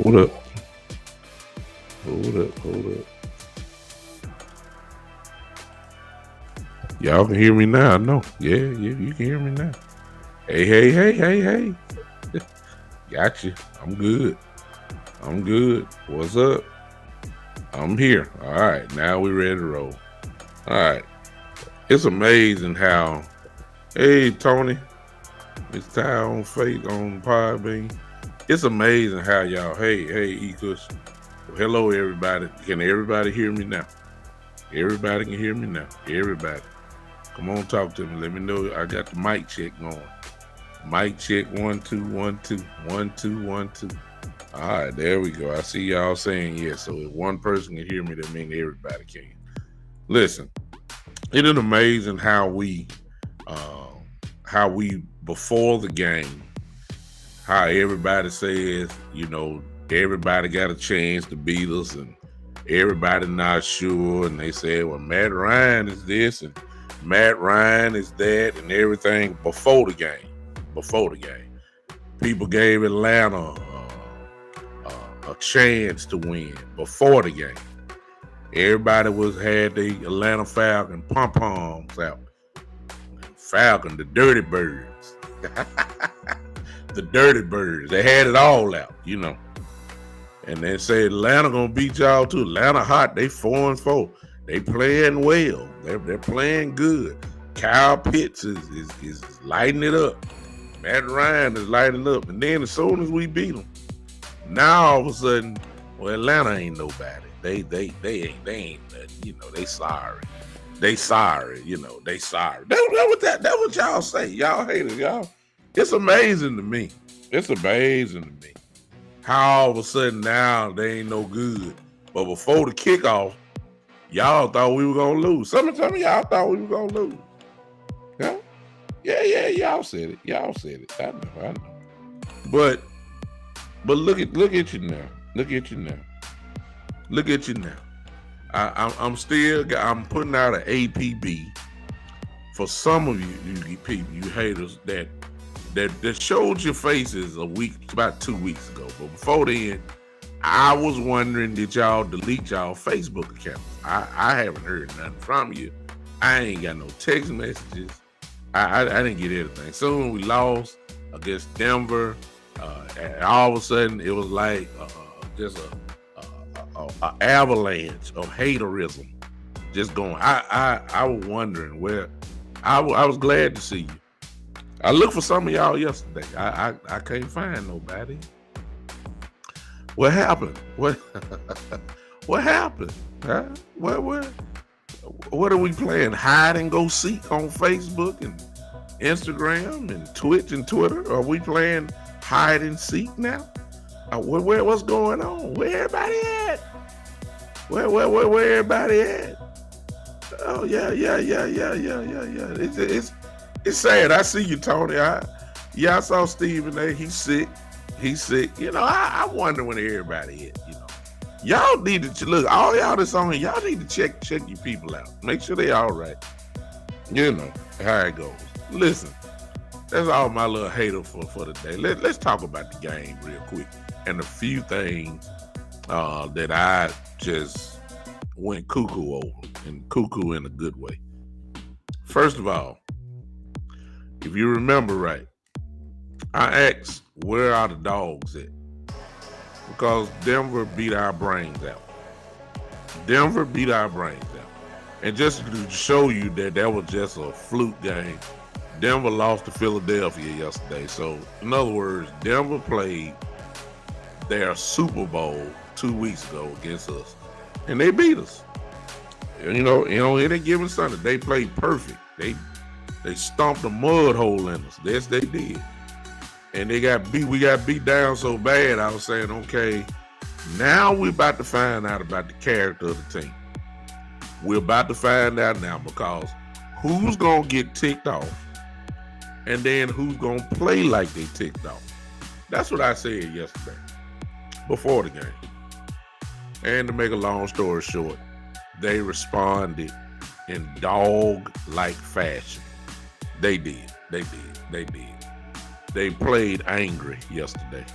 Hold up. Hold up. Hold up. Y'all can hear me now. No. Yeah, you can hear me now. Hey. Got you. I'm good. What's up? I'm here. All right. Now we're ready to roll. All right. It's amazing how, hey, Tony, it's Ty on Fate on Podbean. It's amazing how y'all, hey, Ecus. Well, hello, everybody. Can everybody hear me now? Everybody can hear me now. Everybody. Come on, talk to me. Let me know I got the mic check going. Mic check 1 2 1 2 1 2 1 2. All right, there we go. I see y'all saying yes. So if one person can hear me, that means everybody can. Listen, it is amazing how we before the game, how everybody says, everybody got a chance to beat us and everybody not sure, and they said, well, Matt Ryan is this and Matt Ryan is that and everything before the game. Before the game. People gave Atlanta a chance to win before the game. Everybody had the Atlanta Falcon pom-poms out. Falcon, the Dirty Birds. The Dirty Birds. They had it all out, And they said Atlanta gonna beat y'all too. Atlanta hot. They 4-4. They playing well. They're playing good. Kyle Pitts is lighting it up. Matt Ryan is lighting it up. And then as soon as we beat them, now all of a sudden, well, Atlanta ain't nobody. They ain't nothing. They sorry. They sorry. They sorry. That what y'all say. Y'all haters, y'all. It's amazing to me. It's amazing to me how all of a sudden now they ain't no good. But before the kickoff, y'all thought we were gonna lose. Some of y'all thought we were gonna lose. Yeah? Yeah, y'all said it. Y'all said it. I know. But look at you now. Look at you now. I'm putting out an APB for some of you people, you haters that showed your faces about 2 weeks ago. But before then, I was wondering, did y'all delete y'all Facebook accounts? I haven't heard nothing from you. I ain't got no text messages. I didn't get anything. Soon we lost against Denver, and all of a sudden it was like just a avalanche of haterism just going. I was wondering where. I was glad to see you. I looked for some of y'all yesterday. I can't find nobody. What happened? What happened? Huh? What are we playing? Hide and go seek on Facebook and Instagram and Twitch and Twitter? Are we playing hide and seek now? What's going on? Where everybody at? Where everybody at? Oh yeah. It's sad. I see you, Tony. I saw Steven there. He's sick. I wonder when everybody at. Y'all need to look. All y'all that's on here, y'all need to check your people out. Make sure they all right. How it goes. Listen, that's all my little hater for today. Let's talk about the game real quick and a few things that I just went cuckoo over, and cuckoo in a good way. First of all, if you remember right, I asked, where are the dogs at? Because Denver beat our brains out. And just to show you that was just a fluke game, Denver lost to Philadelphia yesterday. So, in other words, Denver played their Super Bowl 2 weeks ago against us, and they beat us. In any given Sunday, they played perfect. They stomped a mud hole in us. Yes, they did. And we got beat down so bad, I was saying, okay, now we're about to find out about the character of the team. We're about to find out now, because who's going to get ticked off and then who's going to play like they ticked off. That's what I said yesterday before the game. And to make a long story short, they responded in dog-like fashion. They did. They played angry yesterday.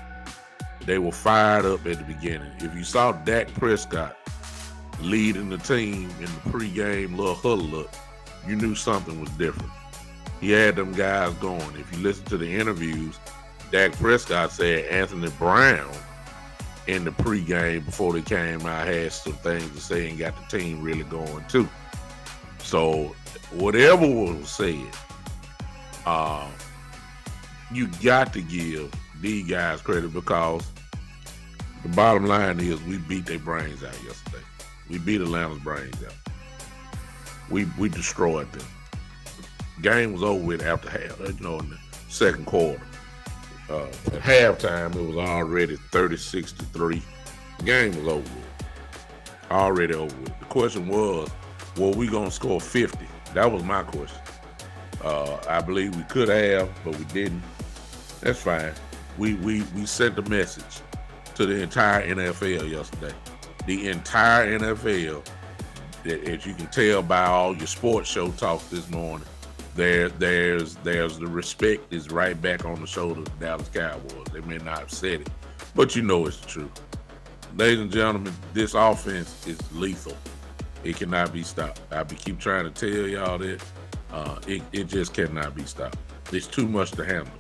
They were fired up at the beginning. If you saw Dak Prescott leading the team in the pregame little huddle up, you knew something was different. He had them guys going. If you listen to the interviews, Dak Prescott said Anthony Brown in the pregame before they came out had some things to say and got the team really going too. So whatever was said, you got to give these guys credit, because the bottom line is we beat their brains out yesterday. We beat Atlanta's brains out. We destroyed them. Game was over with after half, in the second quarter. At halftime, it was already 36-3. The game was over with. Already over with. The question was, were we going to score 50? That was my question. I believe we could have, but we didn't. That's fine. We sent a message to the entire NFL yesterday. the entire NFL, as you can tell by all your sports show talks this morning, there's the respect is right back on the shoulder of the Dallas Cowboys. They may not have said it, but you know it's the truth. Ladies and gentlemen, this offense is lethal. It cannot be stopped. I keep trying to tell y'all that. It just cannot be stopped. It's too much to handle.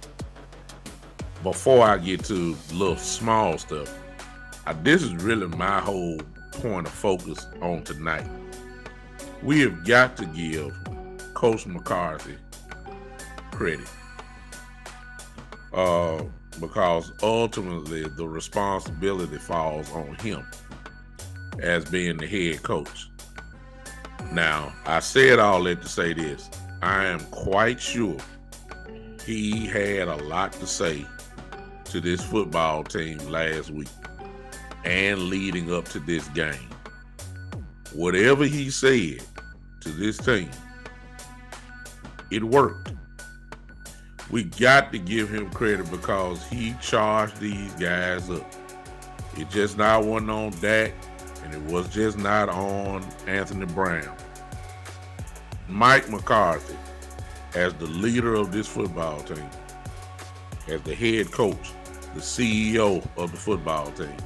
Before I get to little small stuff, this is really my whole point of focus on tonight. We have got to give Coach McCarthy credit, because ultimately the responsibility falls on him as being the head coach. Now, I said all that to say this. I am quite sure he had a lot to say to this football team last week and leading up to this game. Whatever he said to this team, it worked. We got to give him credit because he charged these guys up. It just not wasn't on Dak, and it was just not on Anthony Brown. Mike McCarthy, as the leader of this football team, as the head coach, the CEO of the football team,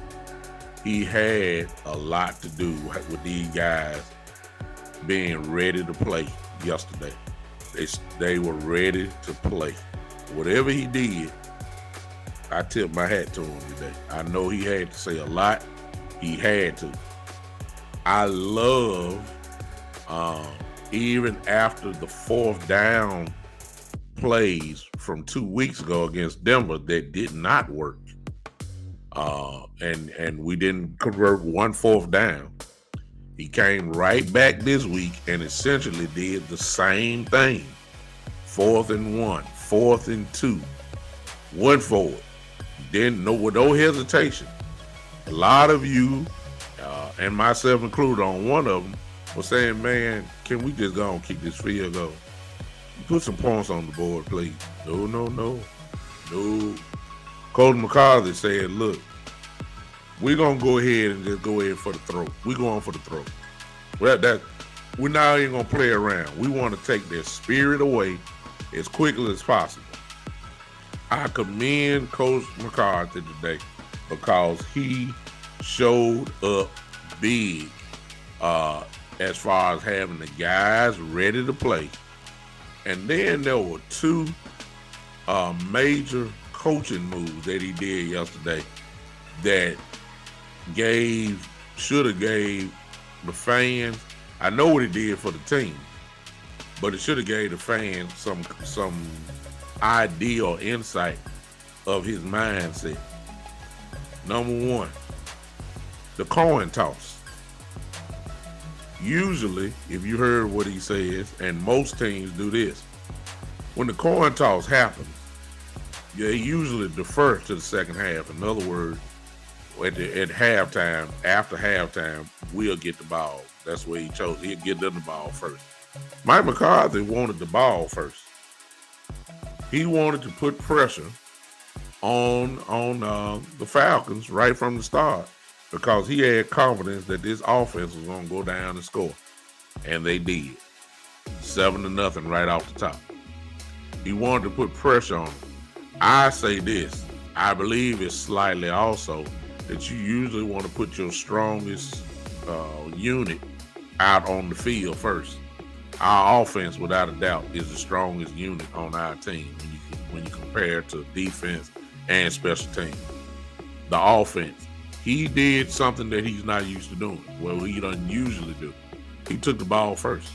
he had a lot to do with these guys being ready to play yesterday. They were ready to play. Whatever he did, I tip my hat to him today. I know he had to say a lot. He had to. I love, even after the fourth down plays from 2 weeks ago against Denver that did not work, and we didn't convert 1 4th down. He came right back this week and essentially did the same thing. 4th and 1, 4th and 2, went for it. Didn't know, with no hesitation. A lot of you, and myself included on one of them, were saying, man, can we just go and kick this field goal? Put some points on the board, please. No. Coach McCarthy said, look, we're going to go ahead and just go ahead for the throw. We're going for the throw. Well, we're not even going to play around. We want to take their spirit away as quickly as possible. I commend Coach McCarthy today because he showed up big as far as having the guys ready to play. And then there were two major coaching moves that he did yesterday that should have gave the fans, I know what he did for the team, but it should have gave the fans some idea or insight of his mindset. Number one, the coin toss. Usually, if you heard what he says, and most teams do this, when the coin toss happens, they usually defer to the second half. In other words, at halftime, after halftime, we'll get the ball. That's where he chose. He'll get them the ball first. Mike McCarthy wanted the ball first. He wanted to put pressure on the Falcons right from the start because he had confidence that this offense was going to go down and score. And they did. 7-0 right off the top. He wanted to put pressure on them. I say this. I believe it's slightly also that you usually want to put your strongest unit out on the field first. Our offense, without a doubt, is the strongest unit on our team when you compare to defense and special teams. The offense, he did something that he's not used to doing. Well, he doesn't usually do. He took the ball first,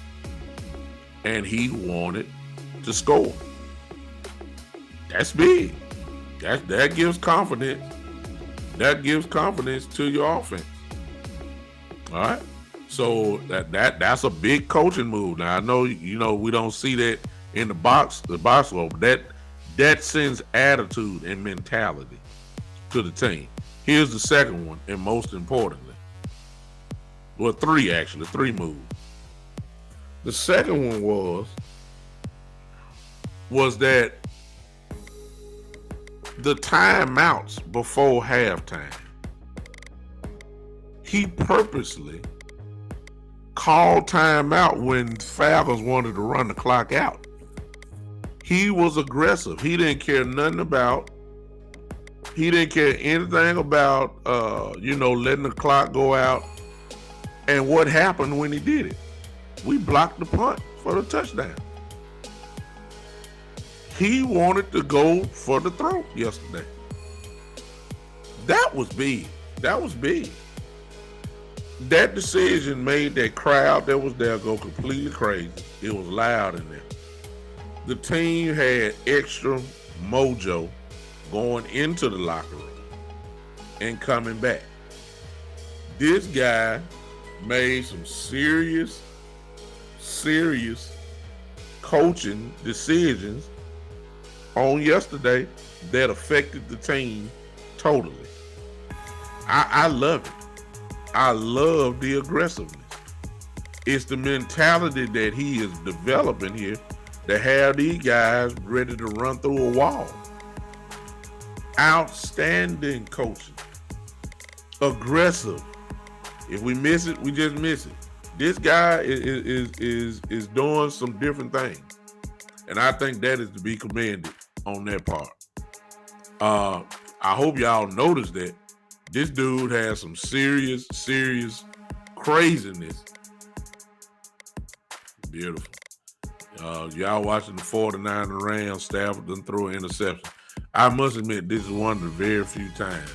and he wanted to score. That's big. That gives confidence. That gives confidence to your offense. All right. So that's a big coaching move. Now I know we don't see that in the box score, but that sends attitude and mentality to the team. Here's the second one, and most importantly, well, three moves. The second one was that the timeouts before halftime. He purposely called timeout when Falcons wanted to run the clock out. He was aggressive. He didn't care nothing about. He didn't care anything about, letting the clock go out. And what happened when he did it? We blocked the punt for the touchdown. He wanted to go for the throat yesterday. That was big. That was big. That decision made that crowd that was there go completely crazy. It was loud in there. The team had extra mojo going into the locker room and coming back. This guy made some serious coaching decisions on yesterday that affected the team totally. I love it. I love the aggressiveness. It's the mentality that he is developing here to have these guys ready to run through a wall. Outstanding coaching. Aggressive. If we miss it, we just miss it. This guy is doing some different things. And I think that is to be commended on that part. I hope y'all noticed that this dude has some serious craziness. Beautiful. Y'all watching the 49 Rams, Stafford done throw an interception. I must admit, this is one of the very few times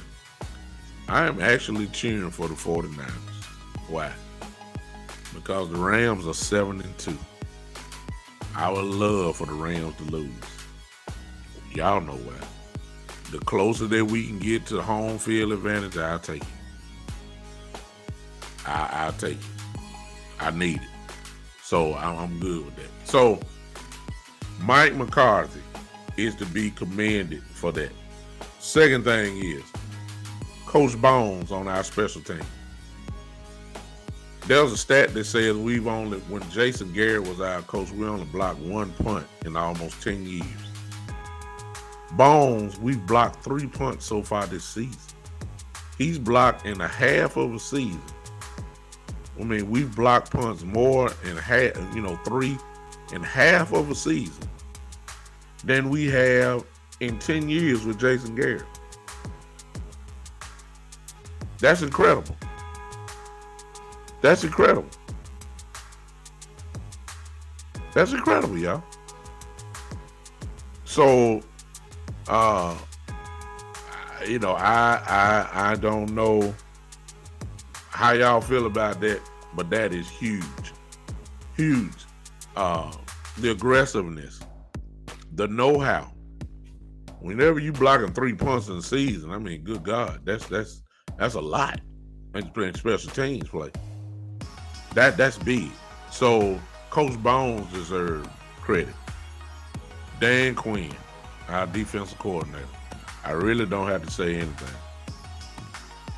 I am actually cheering for the 49ers. Why? Because the Rams are 7-2. I would love for the Rams to lose. Y'all know why. The closer that we can get to home field advantage, I'll take it. I'll take it. I need it. So I'm good with that. So Mike McCarthy is to be commended for that. Second thing is Coach Bones on our special team. There was a stat that says when Jason Garrett was our coach, we only blocked one punt in almost 10 years. Bones, we've blocked 3 punts so far this season. He's blocked in a half of a season. I mean, we've blocked punts more in half, 3 in half of a season than we have in 10 years with Jason Garrett. That's incredible. That's incredible. That's incredible, y'all. So, I don't know how y'all feel about that, but that is huge. Huge. The aggressiveness, the know-how. Whenever you blocking 3 punts in the season, I mean, good God, that's a lot. And playing special teams play. That's big. So Coach Bones deserves credit. Dan Quinn, our defensive coordinator, I really don't have to say anything.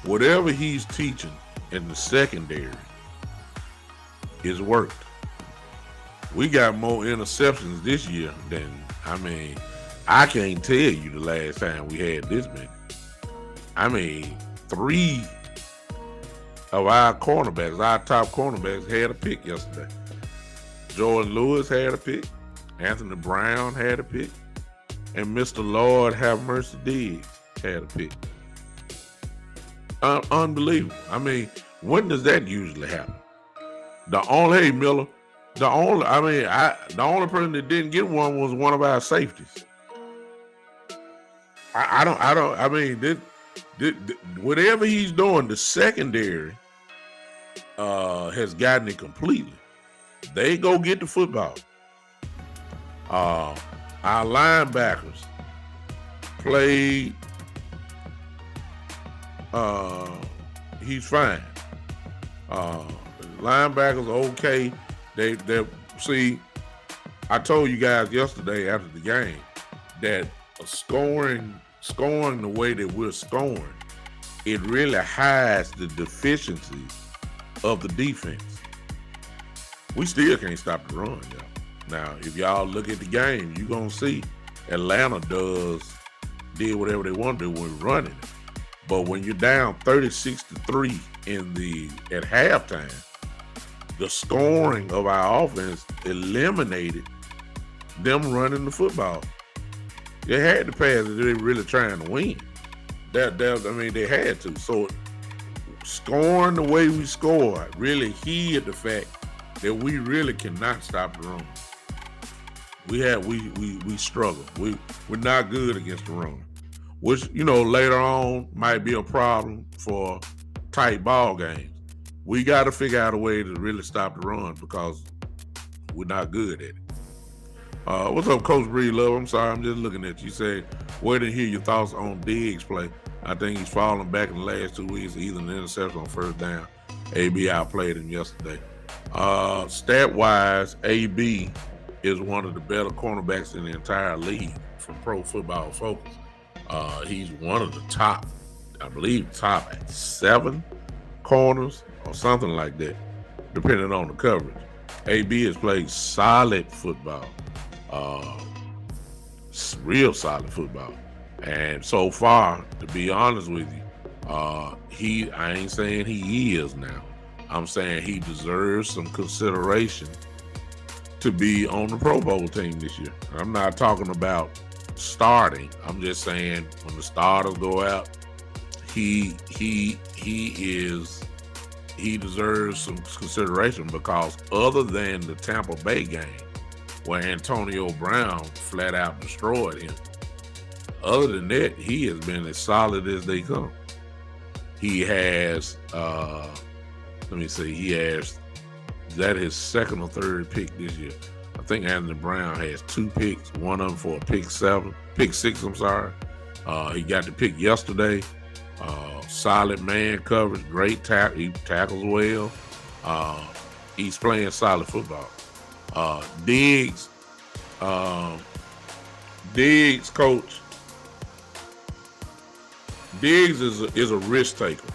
Whatever he's teaching in the secondary is worked. We got more interceptions this year than, I can't tell you the last time we had this many. 3 of our cornerbacks, our top cornerbacks, had a pick yesterday. Jordan Lewis had a pick. Anthony Brown had a pick. And Mr. Lord have mercy Diggs had a pick. Unbelievable. When does that usually happen? The only person that didn't get one was one of our safeties. Whatever he's doing, the secondary has gotten it completely. They go get the football. Our linebackers played. He's fine. Linebackers are okay. They see. I told you guys yesterday after the game that scoring the way that we're scoring, it really hides the deficiencies of the defense. We still can't stop the run, y'all. Now, if y'all look at the game, you're going to see Atlanta did whatever they want to do when running it. But when you're down 36-3 at halftime, the scoring of our offense eliminated them running the football. They had to pass if they were really trying to win. They had to. So scoring the way we scored really hid the fact that we really cannot stop the run. We struggle. We're not good against the run, which later on might be a problem for tight ball games. We got to figure out a way to really stop the run because we're not good at it. What's up, Coach Breedlove? I'm sorry, I'm just looking at you. You said, where to hear your thoughts on Diggs play? I think he's fallen back in the last 2 weeks, either an interception on first down. AB outplayed him yesterday. Stat-wise, AB is one of the better cornerbacks in the entire league from Pro Football Focus. He's one of the top, I believe, top 7 corners or something like that, depending on the coverage. AB has played solid football, real solid football. And so far, to be honest with you, I ain't saying he is now. I'm saying he deserves some consideration to be on the Pro Bowl team this year. I'm not talking about starting. I'm just saying when the starters go out, he deserves some consideration because other than the Tampa Bay game where Antonio Brown flat out destroyed him, other than that, he has been as solid as they come. He has, is that his second or third pick this year? I think Anthony Brown has 2 picks, one of them for a pick 6, I'm sorry. He got the pick yesterday. Solid man coverage, great tackle. He tackles well. He's playing solid football. Diggs, coach. Diggs is a risk taker,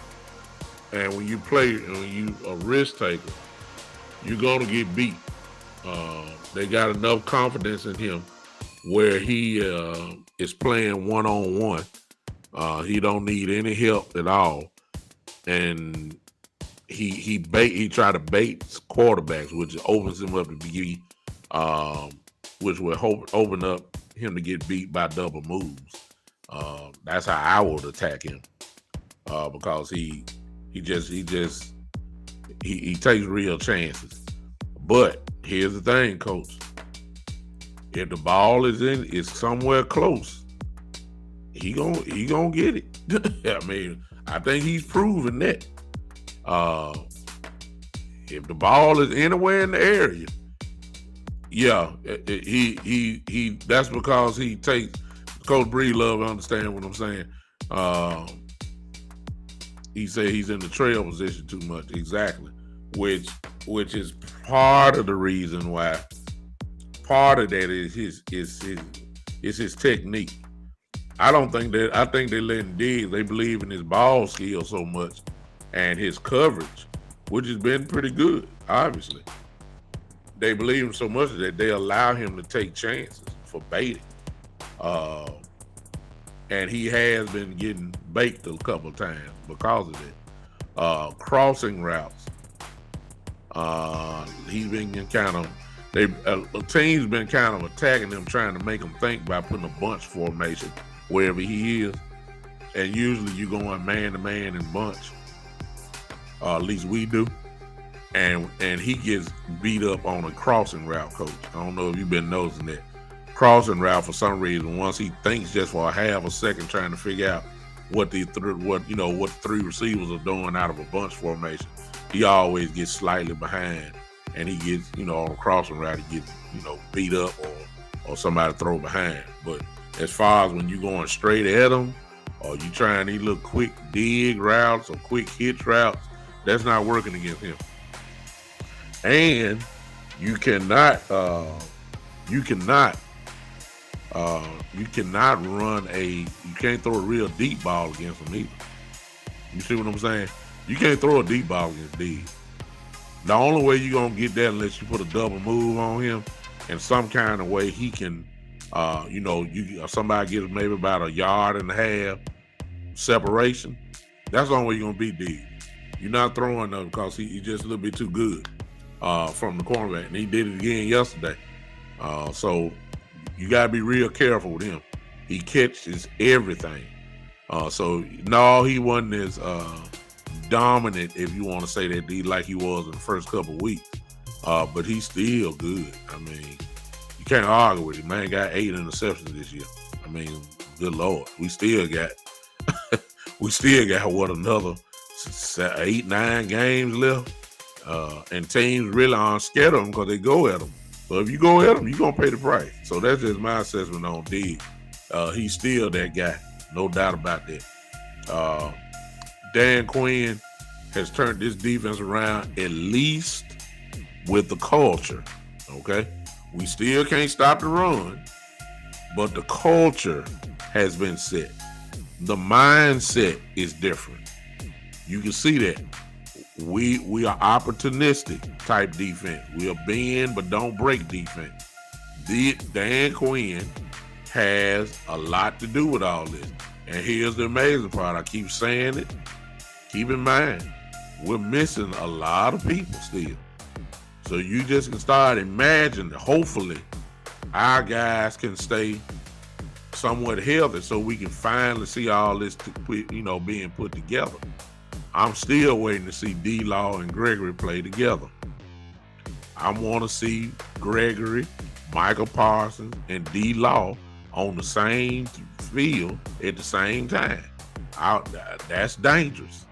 and when you a risk taker, you're gonna get beat. They got enough confidence in him where he is playing one-on-one. He don't need any help at all, and he try to bait quarterbacks, which opens him up to be, which will open up him to get beat by double moves. That's how I would attack him, because he takes real chances. But here's the thing, Coach. If the ball is somewhere close, he gonna get it. I mean, I think he's proven that. If the ball is anywhere in the area, yeah, he that's because he takes. Coach Breedlove understand what I'm saying. He said he's in the trail position too much, exactly, which is part of the reason why. Part of that is his technique. I think they're letting Diggs. They believe in his ball skill so much and his coverage, which has been pretty good. Obviously, they believe him so much that they allow him to take chances for baiting. And he has been getting baked a couple of times because of it. Crossing routes. He's been the team's been kind of attacking him, trying to make him think by putting a bunch formation wherever he is. And usually you going man to man and bunch. At least we do. And he gets beat up on a crossing route, Coach. I don't know if you've been noticing that. Crossing route, for some reason, once he thinks just for a half a second trying to figure out what the 3 receivers are doing out of a bunch formation, he always gets slightly behind, and he gets on a crossing route, he gets beat up or somebody throw behind. But as far as when you going straight at him or you trying these little quick dig routes or quick hitch routes, that's not working against him. And you cannot you can't throw a real deep ball against him either. You see what I'm saying? You can't throw a deep ball against Diggs. The only way you're going to get that unless you put a double move on him in some kind of way he can, somebody gets maybe about 1.5 yards separation. That's the only way you're going to beat Diggs. You're not throwing them because he's just a little bit too good from the cornerback. And he did it again yesterday. So you got to be real careful with him. He catches everything. So no, he wasn't as dominant, if you want to say that, D, like he was in the first couple of weeks. But he's still good. I mean, you can't argue with him. Man got 8 interceptions this year. I mean, good Lord. We still got what, another 8, 9 games left. And teams really aren't scared of him because they go at him. So if you go at him, you're going to pay the price. So that's just my assessment on D. He's still that guy. No doubt about that. Dan Quinn has turned this defense around, at least with the culture. Okay? We still can't stop the run, but the culture has been set. The mindset is different. You can see that. We are opportunistic type defense. We are bend but don't break defense. Dan Quinn has a lot to do with all this. And here's the amazing part. I keep saying it. Keep in mind, we're missing a lot of people still. So you just can start imagining, hopefully, our guys can stay somewhat healthy so we can finally see all this being put together. I'm still waiting to see D-Law and Gregory play together. I want to see Gregory, Michael Parsons, and D-Law on the same field at the same time. That's dangerous.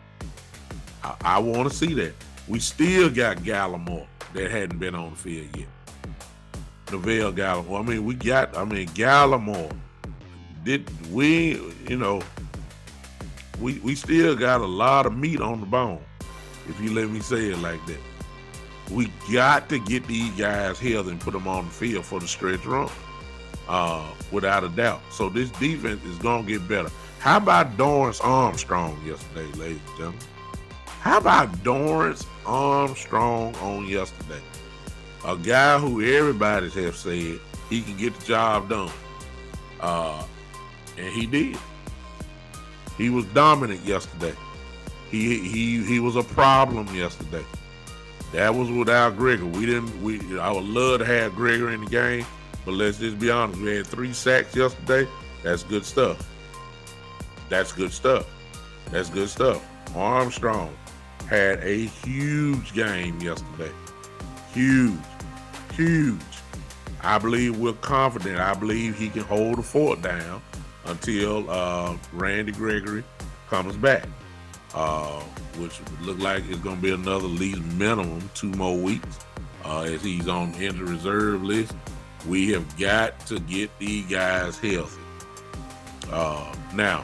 I want to see that. We still got Gallimore that hadn't been on the field yet. Neville Gallimore. Gallimore. We still got a lot of meat on the bone, if you let me say it like that. We got to get these guys healthy and put them on the field for the stretch run, without a doubt. So this defense is going to get better. How about Dorrance Armstrong yesterday, ladies and gentlemen? How about Dorrance Armstrong on yesterday? A guy who everybody has said he can get the job done. And he did. He was dominant yesterday. He was a problem yesterday. That was without Gregory. I would love to have Gregory in the game, but let's just be honest. We had 3 sacks yesterday. That's good stuff. Armstrong had a huge game yesterday. Huge. I believe we're confident. I believe he can hold the fort down until Randy Gregory comes back, which look like it's going to be another, at least minimum 2 more weeks as he's on the injured reserve list. We have got to get these guys healthy. Now,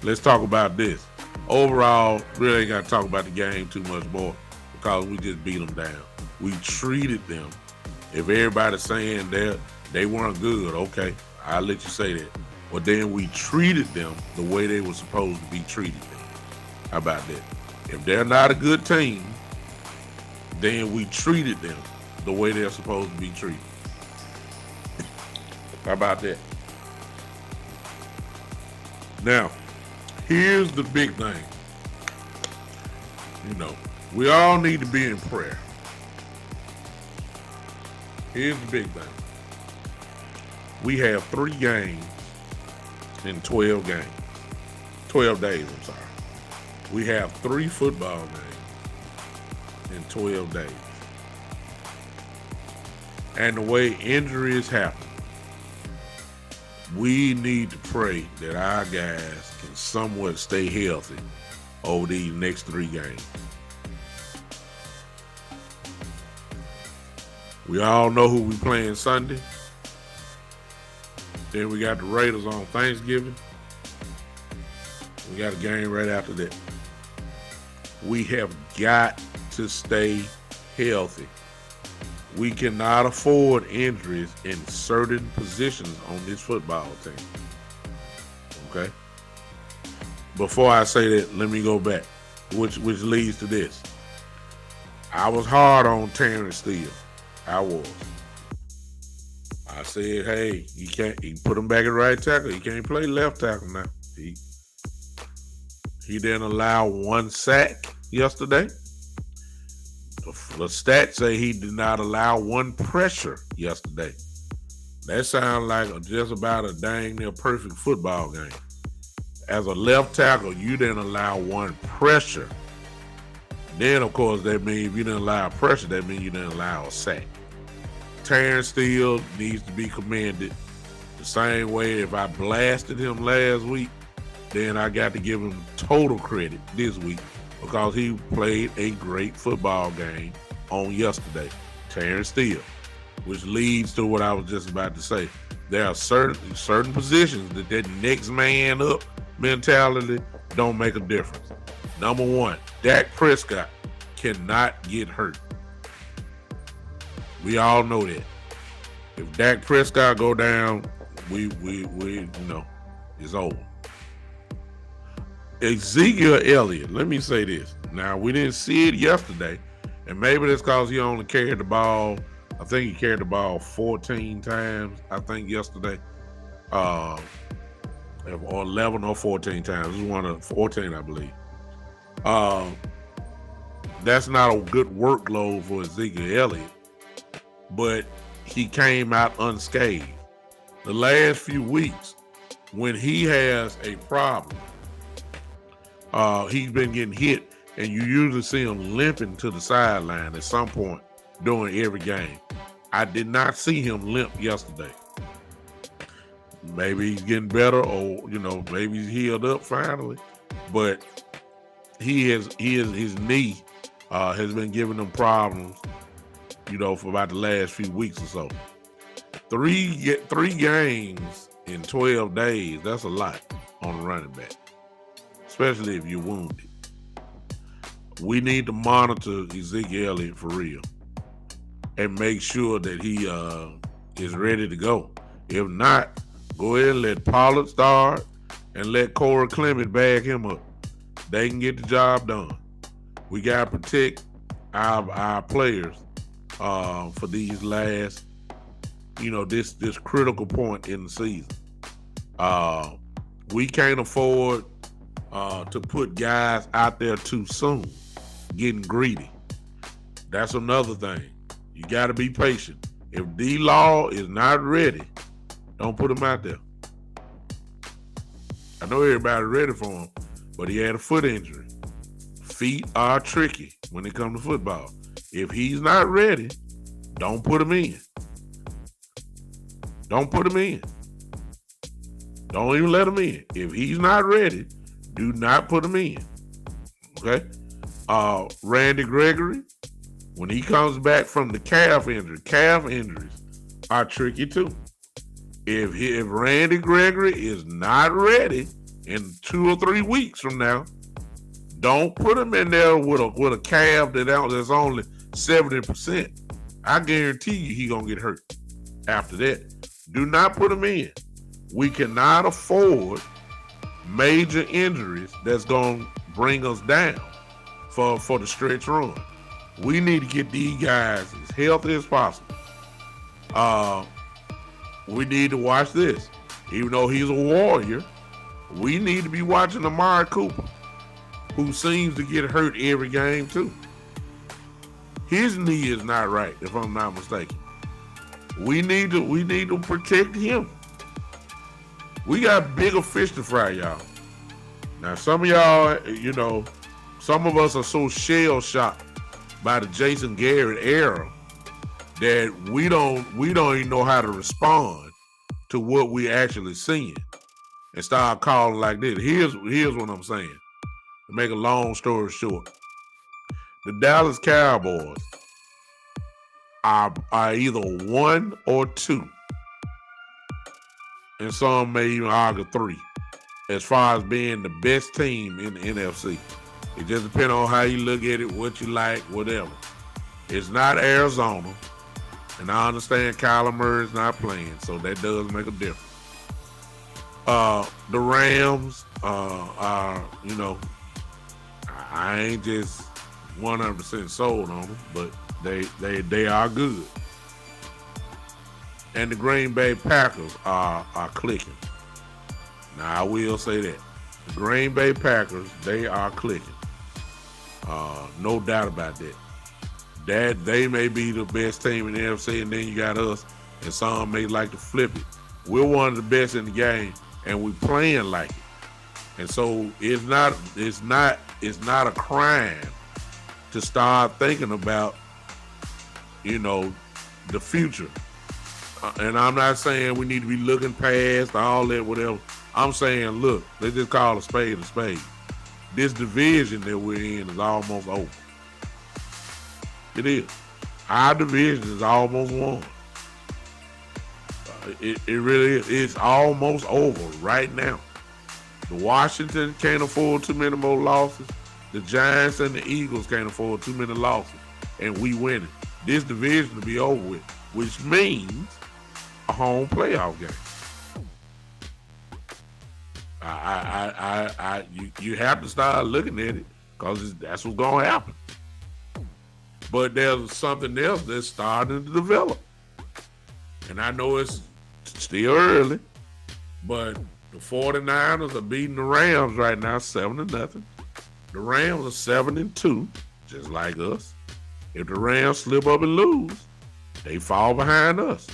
let's talk about this. Overall, really ain't got to talk about the game too much more because we just beat them down. We treated them. If everybody's saying they weren't good, okay, I'll let you say that. But then we treated them the way they were supposed to be treated. How about that? If they're not a good team, then we treated them the way they're supposed to be treated. How about that? Now, here's the big thing. We all need to be in prayer. Here's the big thing. We have 3 games in 12 days, I'm sorry. We have 3 football games in 12 days. And the way injuries happen, we need to pray that our guys can somewhat stay healthy over these next 3 games. We all know who we playing Sunday. Then we got the Raiders on Thanksgiving. We got a game right after that. We have got to stay healthy. We cannot afford injuries in certain positions on this football team. Okay? Before I say that, let me go back, which leads to this. I was hard on Terrence Steele. I was. I said, hey, he put him back at right tackle. He can't play left tackle now. He didn't allow 1 sack yesterday. The stats say he did not allow 1 pressure yesterday. That sounds like just about a dang near perfect football game. As a left tackle, you didn't allow 1 pressure. Then, of course, that means if you didn't allow pressure, that means you didn't allow a sack. Terrence Steele needs to be commended. The same way if I blasted him last week, then I got to give him total credit this week because he played a great football game on yesterday. Terrence Steele, which leads to what I was just about to say. There are certain positions that next man up mentality don't make a difference. Number 1, Dak Prescott cannot get hurt. We all know that. If Dak Prescott go down, we it's over. Ezekiel Elliott, let me say this. Now, we didn't see it yesterday, and maybe that's because he only carried the ball. I think he carried the ball 14 times, I think, yesterday. Or 11 or 14 times. This is one of 14, I believe. That's not a good workload for Ezekiel Elliott, but he came out unscathed. The last few weeks, when he has a problem, he's been getting hit, and you usually see him limping to the sideline at some point during every game. I did not see him limp yesterday. Maybe he's getting better, or maybe he's healed up finally. But his knee has been giving him problems, for about the last few weeks or so. Three games in 12 days, that's a lot on a running back, especially if you're wounded. We need to monitor Ezekiel Elliott for real and make sure that he is ready to go. If not, go ahead and let Pollard start and let Corey Clement bag him up. They can get the job done. We got to protect our players for these last, this critical point in the season. We can't afford to put guys out there too soon, getting greedy. That's another thing. You got to be patient. If D-Law is not ready, don't put him out there. I know everybody's ready for him, but he had a foot injury. Feet are tricky when it comes to football. If he's not ready, don't put him in. Don't put him in. Don't even let him in. If he's not ready, do not put him in. Okay? Randy Gregory, when he comes back from the calf injuries are tricky too. If Randy Gregory is not ready in 2 or 3 weeks from now, don't put him in there with a calf that's only 70%. I guarantee you he gonna get hurt after that. Do not put him in. We cannot afford major injuries that's gonna bring us down for the stretch run. We need to get these guys as healthy as possible. We need to watch this. Even though he's a warrior, we need to be watching Amari Cooper, who seems to get hurt every game too. His knee is not right, if I'm not mistaken. We need to protect him. We got bigger fish to fry, y'all. Now, some of y'all, some of us are so shell-shocked by the Jason Garrett era that we don't even know how to respond to what we actually seeing and start calling like this. Here's what I'm saying. To make a long story short, the Dallas Cowboys are either 1 or 2, and some may even argue 3, as far as being the best team in the NFC. It just depends on how you look at it, what you like, whatever. It's not Arizona, and I understand Kyler Murray's not playing, so that does make a difference. The Rams are, I ain't just 100% sold on them, but they are good. And the Green Bay Packers are clicking. Now, I will say that. Green Bay Packers, they are clicking. No doubt about that. That they may be the best team in the NFC, and then you got us, and some may like to flip it. We're one of the best in the game, and we playing like it. And so it's not a crime to start thinking about, the future. And I'm not saying we need to be looking past all that, whatever. I'm saying, look, let's just call a spade a spade. This division that we're in is almost over. It is. Our division is almost won. It really is. It's almost over right now. The Washington can't afford too many more losses. The Giants and the Eagles can't afford too many losses. And we winning. This division will be over with, which means a home playoff game. You have to start looking at it because that's what's going to happen. But there's something else that's starting to develop. And I know it's still early, but the 49ers are beating the Rams right now 7-0. The Rams are 7-2, just like us. If the Rams slip up and lose, they fall behind us.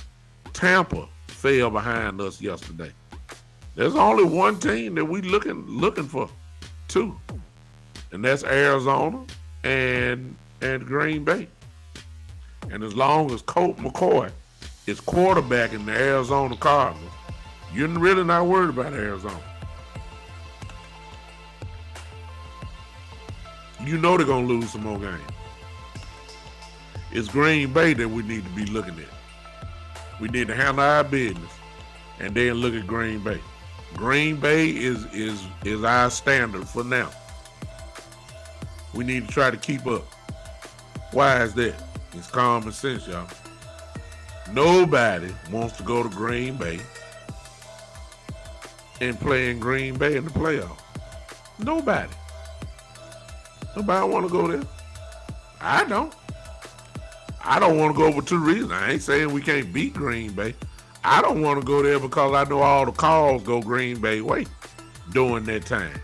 Tampa fell behind us yesterday. There's only one team that we looking for, two, and that's Arizona and Green Bay. And as long as Colt McCoy is quarterbacking the Arizona Cardinals, you're really not worried about Arizona. You know they're going to lose some more games. It's Green Bay that we need to be looking at. We need to handle our business and then look at Green Bay. Green Bay is our standard for now. We need to try to keep up. Why is that? It's common sense, y'all. Nobody wants to go to Green Bay and play in Green Bay in the playoffs. Nobody want to go there. I don't want to go for two reasons. I ain't saying we can't beat Green Bay. I don't want to go there because I know all the calls go Green Bay way during that time.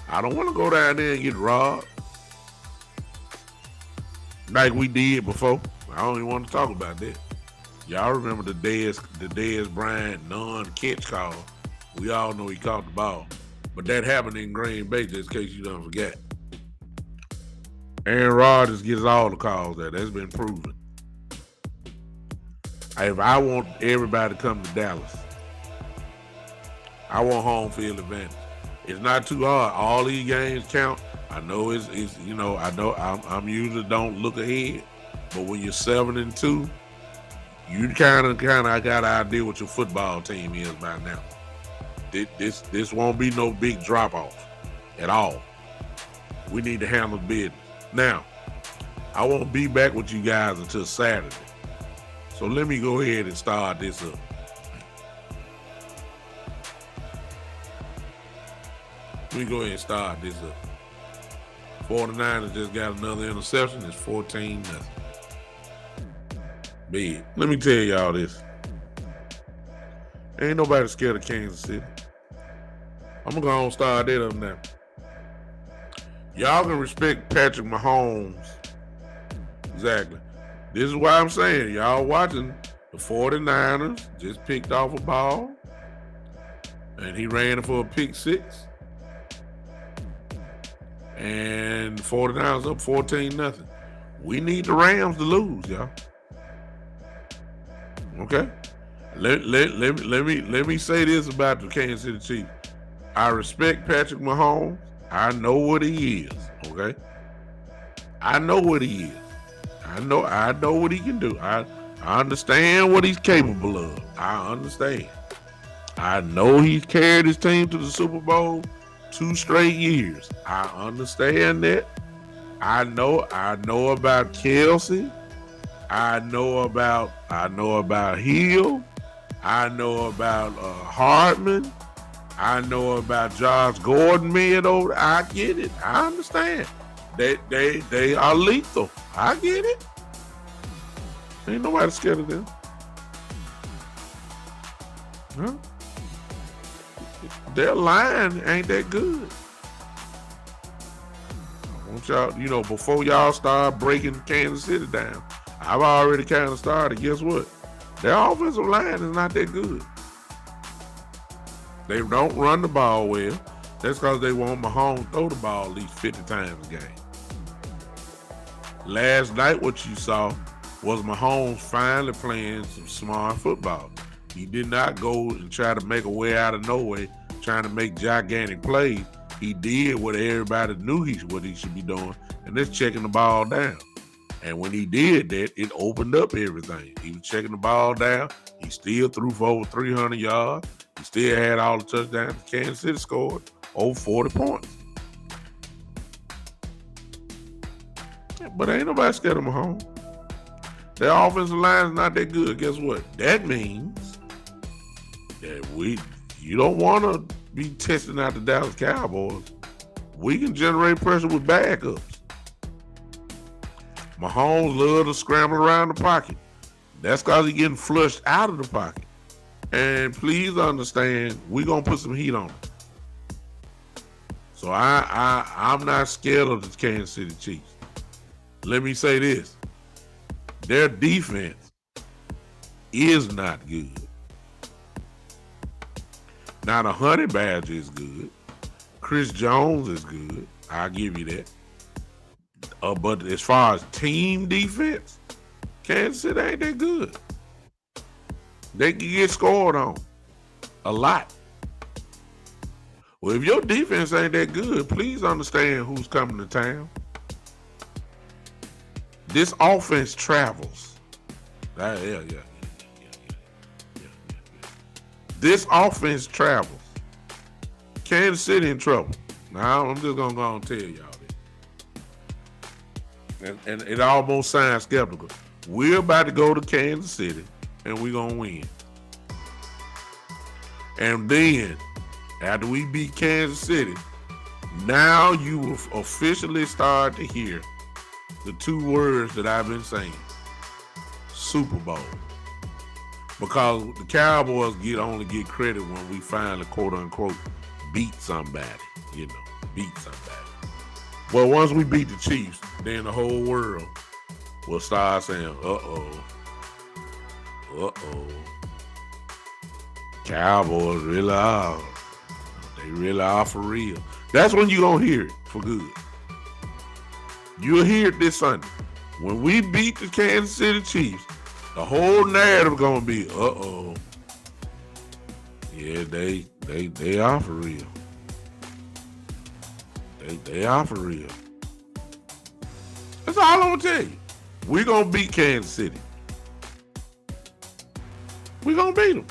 I don't want to go down there and get robbed like we did before. I don't even want to talk about that. Y'all remember the Dez Bryant non-catch call. We all know he caught the ball. But that happened in Green Bay, just in case you don't forget. Aaron Rodgers gets all the calls there. That's been proven. If I want everybody to come to Dallas, I want home field advantage. It's not too hard. All these games count. I know it's I know I'm usually don't look ahead, but when you're 7-2, you kind of got an idea what your football team is by now. This won't be no big drop off at all. We need to handle business. Now, I won't be back with you guys until Saturday. So let me go ahead and start this up. Let me go ahead and start this up. 49ers just got another interception. It's 14-0. Big. Let me tell y'all this. Ain't nobody scared of Kansas City. I'm going to go on and start that up now. Y'all can respect Patrick Mahomes. Exactly. This is why I'm saying, y'all watching the 49ers just picked off a ball and he ran it for a pick six. And the 49ers up 14-0. We need the Rams to lose, y'all. Okay? Let me say this about the Kansas City Chiefs. I respect Patrick Mahomes. I know what he is, okay? I know what he is. I know what he can do. I understand what he's capable of. I understand. I know he's carried his team to the Super Bowl 2 straight years. I understand that. I know about Kelsey. I know about Hill. I know about Hartman. I know about Josh Gordon mid over. I get it. I understand. They are lethal. I get it. Ain't nobody scared of them. Huh? Their line ain't that good. I want y'all, before y'all start breaking Kansas City down, I've already kind of started. Guess what? Their offensive line is not that good. They don't run the ball well. That's because they want Mahomes throw the ball at least 50 times a game. Last night, what you saw was Mahomes finally playing some smart football. He did not go and try to make a way out of no way, trying to make gigantic plays. He did what everybody knew what he should be doing, and that's checking the ball down. And when he did that, it opened up everything. He was checking the ball down. He still threw for over 300 yards. He still had all the touchdowns. Kansas City scored over 40 points. But ain't nobody scared of Mahomes. Their offensive line is not that good. Guess what? That means that you don't want to be testing out the Dallas Cowboys. We can generate pressure with backups. Mahomes loves to scramble around the pocket. That's because he's getting flushed out of the pocket. And please understand, we're going to put some heat on him. So I'm not scared of the Kansas City Chiefs. Let me say this. Their defense is not good. Now, the Honey Badger is good. Chris Jones is good. I'll give you that. But as far as team defense, Kansas City ain't that good. They can get scored on a lot. Well, if your defense ain't that good, please understand who's coming to town. This offense travels. Yeah. This offense travels. Kansas City in trouble. Now, I'm just going to go and tell y'all this. And it almost sounds skeptical. We're about to go to Kansas City, and we're going to win. And then, after we beat Kansas City, now you will officially start to hear the two words that I've been saying. Super Bowl. Because the Cowboys only get credit when we finally, quote unquote, beat somebody. Beat somebody. Well, once we beat the Chiefs, then the whole world will start saying, Cowboys really are. They really are for real. That's when you're going to hear it for good. You'll hear it this Sunday. When we beat the Kansas City Chiefs, the whole narrative going to be, yeah, they are for real. They are for real. That's all I'm going to tell you. We're going to beat Kansas City. We're going to beat them.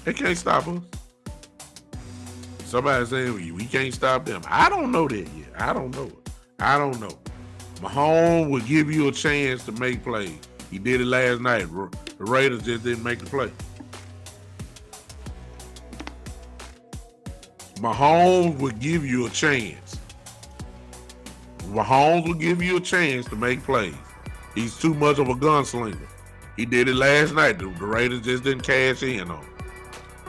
They can't stop us. Somebody saying we can't stop them. I don't know that yet. I don't know it. I don't know. Mahomes will give you a chance to make plays. He did it last night. The Raiders just didn't make the play. Mahomes will give you a chance. Mahomes will give you a chance to make plays. He's too much of a gunslinger. He did it last night. The Raiders just didn't cash in on him.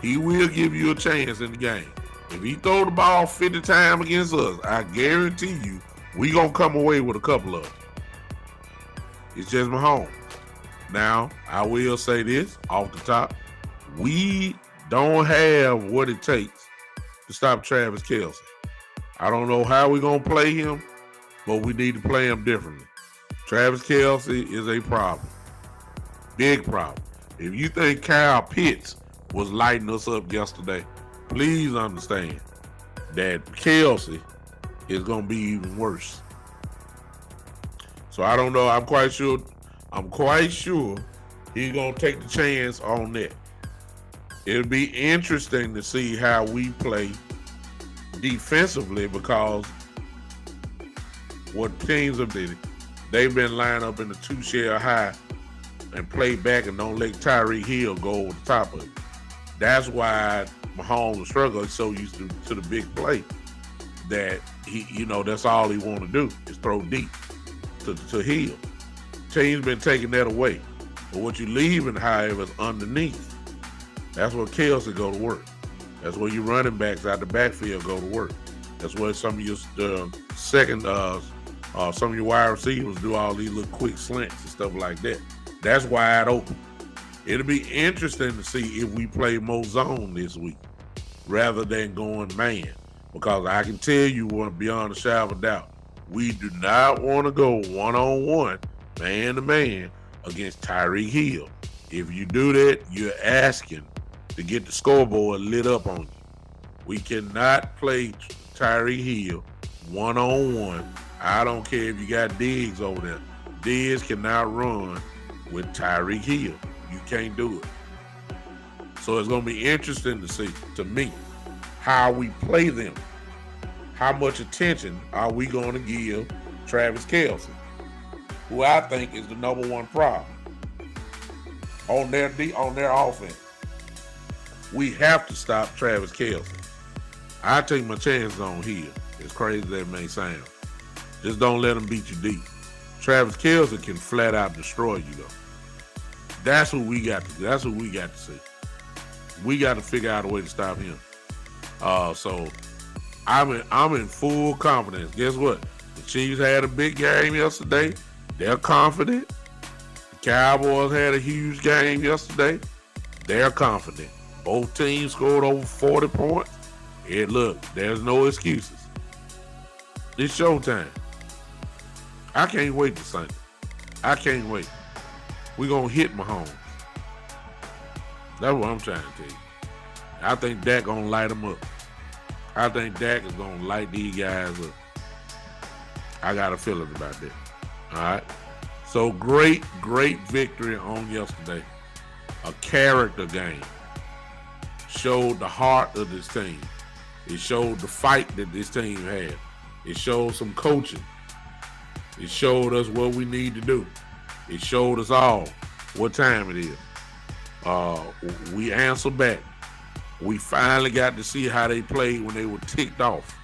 He will give you a chance in the game. If he throw the ball 50 times against us, I guarantee you, we gonna come away with a couple of them. It's just Mahomes. Now, I will say this off the top. We don't have what it takes to stop Travis Kelce. I don't know how we're gonna play him, but we need to play him differently. Travis Kelce is a problem. Big problem. If you think Kyle Pitts was lighting us up yesterday, please understand that Kelce is going to be even worse. So I don't know. I'm quite sure he's going to take the chance on that. It'll be interesting to see how we play defensively, because what teams have did, they've been lined up in the two-share high and play back and don't let Tyreek Hill go over the top of it. That's why Mahomes struggle. He's so used to the big play that he, that's all he want to do is throw deep to Hill. Team's been taking that away. But what you leaving, however, is underneath. That's where Kelsey go to work. That's where your running backs out the backfield go to work. That's where some of your some of your wide receivers do all these little quick slants and stuff like that. That's wide open. It'll be interesting to see if we play more zone this week rather than going man. Because I can tell you beyond a shadow of a doubt, we do not want to go one-on-one, man-to-man against Tyreek Hill. If you do that, you're asking to get the scoreboard lit up on you. We cannot play Tyreek Hill one-on-one. I don't care if you got Diggs over there. Diggs cannot run with Tyreek Hill. You can't do it. So it's going to be interesting to see, to me, how we play them. How much attention are we going to give Travis Kelce, who I think is the number one problem on their offense. We have to stop Travis Kelce. I take my chances on Hill, as crazy as that may sound. Just don't let him beat you deep. Travis Kelce can flat out destroy you, though. That's what we got to do. That's what we got to see. We got to figure out a way to stop him. So I'm in full confidence. Guess what? The Chiefs had a big game yesterday. They're confident. The Cowboys had a huge game yesterday. They're confident. Both teams scored over 40 points. And look, there's no excuses. It's showtime. I can't wait to Sunday. I can't wait. We're going to hit Mahomes. That's what I'm trying to tell you. I think Dak going to light them up. I think Dak is going to light these guys up. I got a feeling about that. All right? So great victory on yesterday. A character game. Showed the heart of this team. It showed the fight that this team had. It showed some coaching. It showed us what we need to do. It showed us all what time it is. We answered back. We finally got to see how they played when they were ticked off.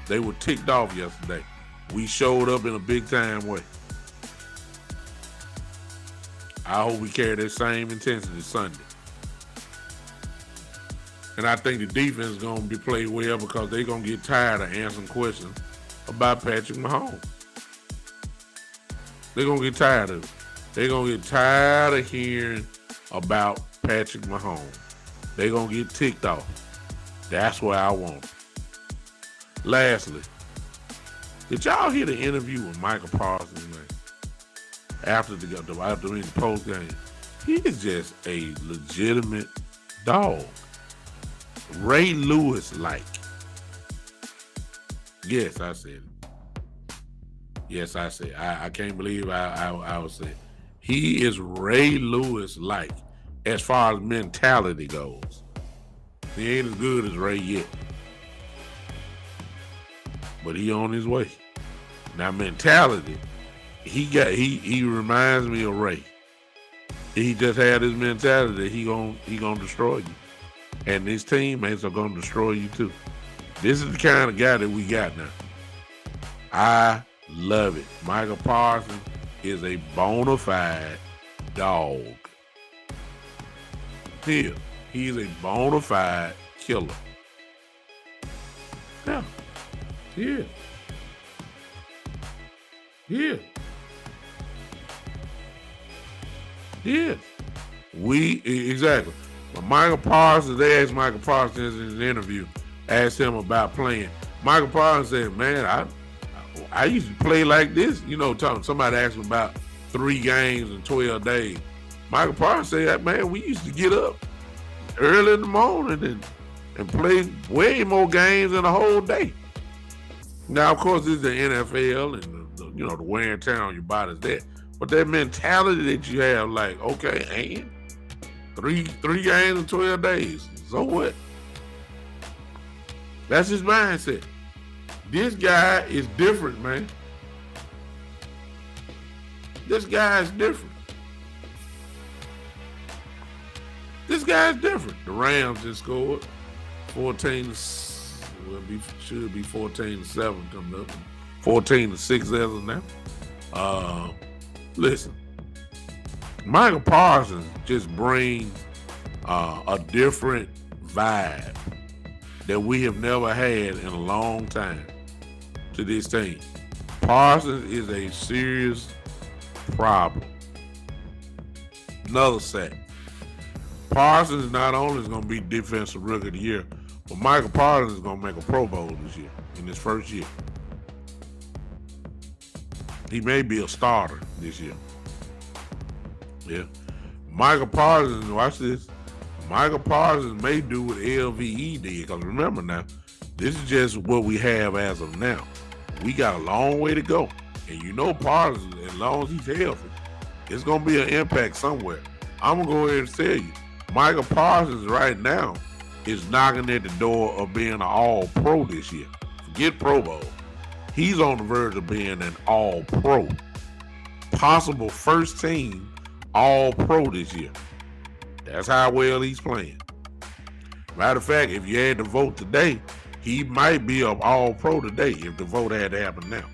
They were ticked off yesterday. We showed up in a big time way. I hope we carry that same intensity Sunday. And I think the defense is going to be played well because they're going to get tired of answering questions about Patrick Mahomes. They're going to get tired of it. They're going to get tired of hearing about Patrick Mahomes. They're going to get ticked off. That's what I want. Lastly, did y'all hear the interview with Michael Parsons, man? After the post game? He is just a legitimate dog. Ray Lewis-like. Yes, I said it. Yes, I said it. I can't believe I was saying. He is Ray Lewis-like as far as mentality goes. He ain't as good as Ray yet. But he on his way. Now mentality, he reminds me of Ray. He just had his mentality that he gonna destroy you. And his teammates are gonna destroy you too. This is the kind of guy that we got now. I love it. Michael Parsons is a bona fide dog. Here, he's a bona fide killer. Yeah. Yeah. Yeah. Yeah. Exactly. But Michael Parsons, they asked Michael Parsons in his interview, asked him about playing. Michael Parsons said, man, I used to play like this. You know, somebody asked him about 3 games in 12 days. Michael Parsons said, man, we used to get up early in the morning and play way more games in a whole day. Now, of course, this is the NFL and the wear and tear on your body's there. But that mentality that you have, like, okay, and 3 games in 12 days. So what? That's his mindset. This guy is different, man. This guy is different. This guy's different. The Rams just scored should be 14-7 coming up. 14-6 as of now. Listen, Michael Parsons just brings a different vibe that we have never had in a long time to this team. Parsons is a serious problem. Another sack. Parsons not only is going to be defensive rookie of the year, but Michael Parsons is going to make a Pro Bowl this year, in his first year. He may be a starter this year. Yeah. Michael Parsons, watch this. Michael Parsons may do what LVE did, because remember now, this is just what we have as of now. We got a long way to go. And you know Parsons, as long as he's healthy, it's going to be an impact somewhere. I'm going to go ahead and tell you, Michael Parsons right now is knocking at the door of being an all-pro this year. Forget Pro Bowl. He's on the verge of being an all-pro. Possible first team all-pro this year. That's how well he's playing. Matter of fact, if you had to vote today, he might be an all-pro today if the vote had to happen now.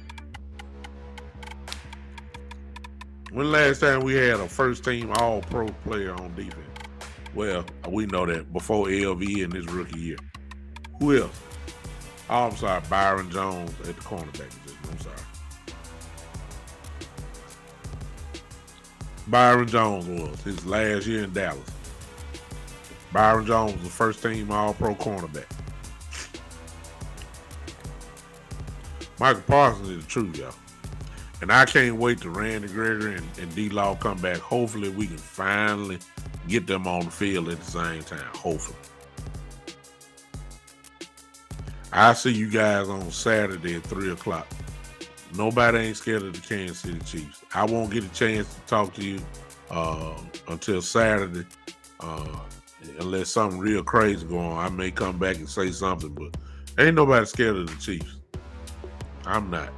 When last time we had a first-team all-pro player on defense? Well, we know that before LV in his rookie year. Who else? Oh, I'm sorry, Byron Jones at the cornerback position. I'm sorry. Byron Jones was his last year in Dallas. Byron Jones was the first-team all-pro cornerback. Michael Parsons is the truth, y'all. And I can't wait till Randy Gregory and D-Law come back. Hopefully we can finally get them on the field at the same time. Hopefully. I'll see you guys on Saturday at 3 o'clock. Nobody ain't scared of the Kansas City Chiefs. I won't get a chance to talk to you until Saturday. Unless something real crazy going on, I may come back and say something, but ain't nobody scared of the Chiefs. I'm not.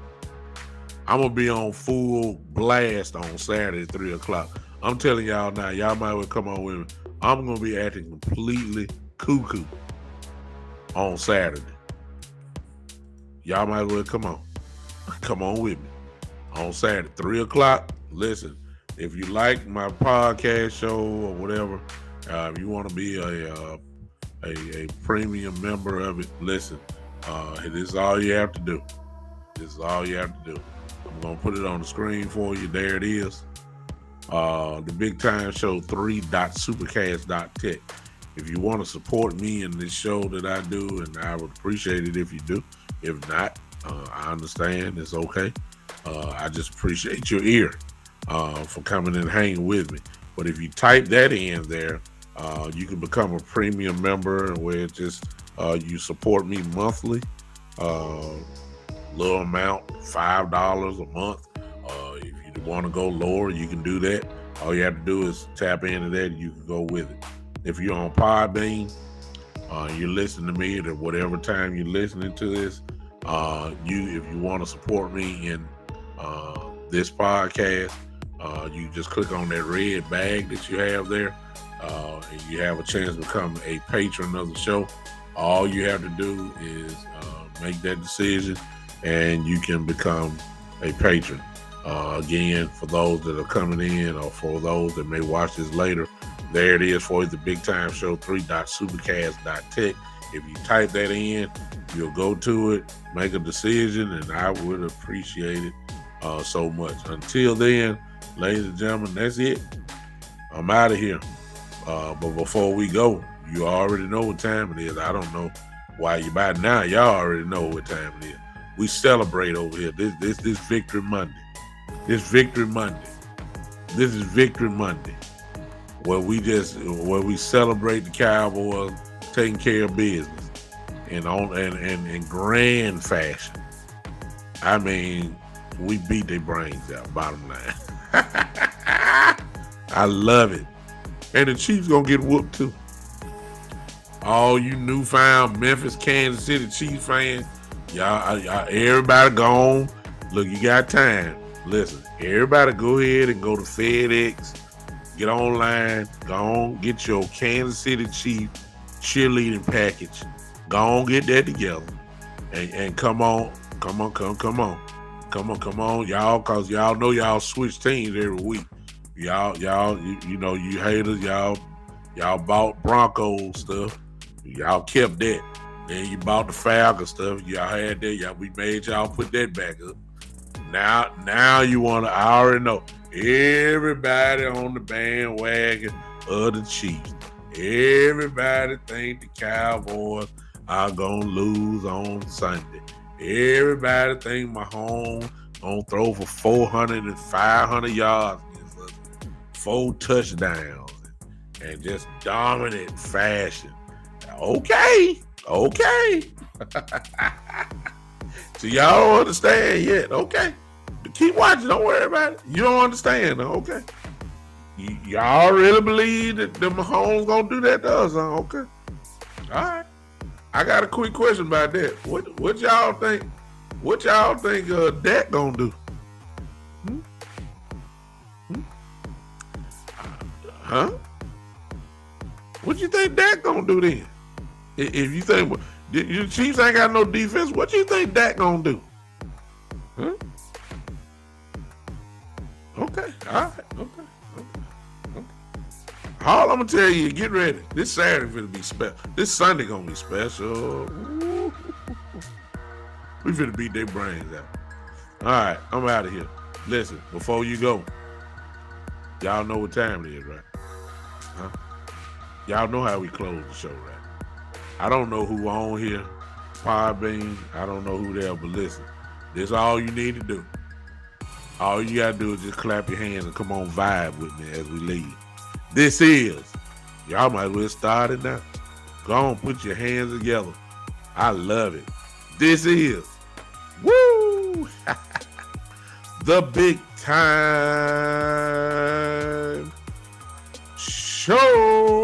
I'm going to be on full blast on Saturday at 3 o'clock. I'm telling y'all now, y'all might well come on with me. I'm going to be acting completely cuckoo on Saturday. Y'all might well come on. Come on with me. On Saturday, 3 o'clock, listen, if you like my podcast show or whatever, if you want to be a premium member of it, listen, this is all you have to do. This is all you have to do. I'm going to put it on the screen for you. There it is. The Big Time Show 3.supercast.tech. If you want to support me in this show that I do, and I would appreciate it if you do. If not, I understand. It's okay. I just appreciate your ear for coming and hanging with me. But if you type that in there, you can become a premium member where it just you support me monthly. Little amount, $5 a month. If you want to go lower, you can do that. All you have to do is tap into that and you can go with it. If you're on Podbean, you're listening to me at whatever time you're listening to this, if you want to support me in this podcast, you just click on that red bag that you have there, and you have a chance to become a patron of the show. All you have to do is make that decision, and you can become a patron. Again, for those that are coming in or for those that may watch this later, there it is for you, the Big Time Show 3.supercast.tech. If you type that in, you'll go to it, make a decision, and I would appreciate it so much. Until then, ladies and gentlemen, that's it. I'm out of here. But before we go, you already know what time it is. I don't know why you by now. Y'all already know what time it is. We celebrate over here. This Victory Monday. This Victory Monday. This is Victory Monday, where we celebrate the Cowboys taking care of business in grand fashion. I mean, we beat their brains out, bottom line. I love it. And the Chiefs gonna get whooped too. All you newfound Memphis, Kansas City Chiefs fans, y'all everybody gone. Look, you got time. Listen, everybody go ahead and go to FedEx, get online, go on, get your Kansas City Chiefs cheerleading package. Go on, get that together. And come on, y'all, cause y'all know y'all switch teams every week. Y'all, you know, you haters, y'all Y'all bought Broncos stuff. Y'all kept that. Then you bought the Falcons stuff. Y'all had that. We made y'all put that back up. Now you want to. I already know everybody on the bandwagon of the Chiefs. Everybody think the Cowboys are gonna lose on Sunday. Everybody think Mahomes gonna throw for 400 and 500 yards against us, 4 touchdowns, and just dominant fashion. Okay. So y'all don't understand yet. Okay. But keep watching. Don't worry about it. You don't understand. Okay. Y'all really believe that the Mahomes gonna do that to us? Okay. All right. I got a quick question about that. What y'all think? What y'all think Dak gonna do? Huh? What you think Dak gonna do then? If you think your Chiefs ain't got no defense, what you think Dak gonna do? Huh? Okay. All right. Okay. All I'm gonna tell you, get ready. This Saturday gonna be special. This Sunday gonna be special. We finna beat their brains out. All right, I'm out of here. Listen, before you go, y'all know what time it is, right? Huh? Y'all know how we close the show, right? I don't know who on here, Podbean. I don't know who there, but listen, this is all you need to do. All you gotta do is just clap your hands and come on vibe with me as we leave. This is, y'all might as well start it now. Go on, put your hands together. I love it. This is, woo, the Big Time Show.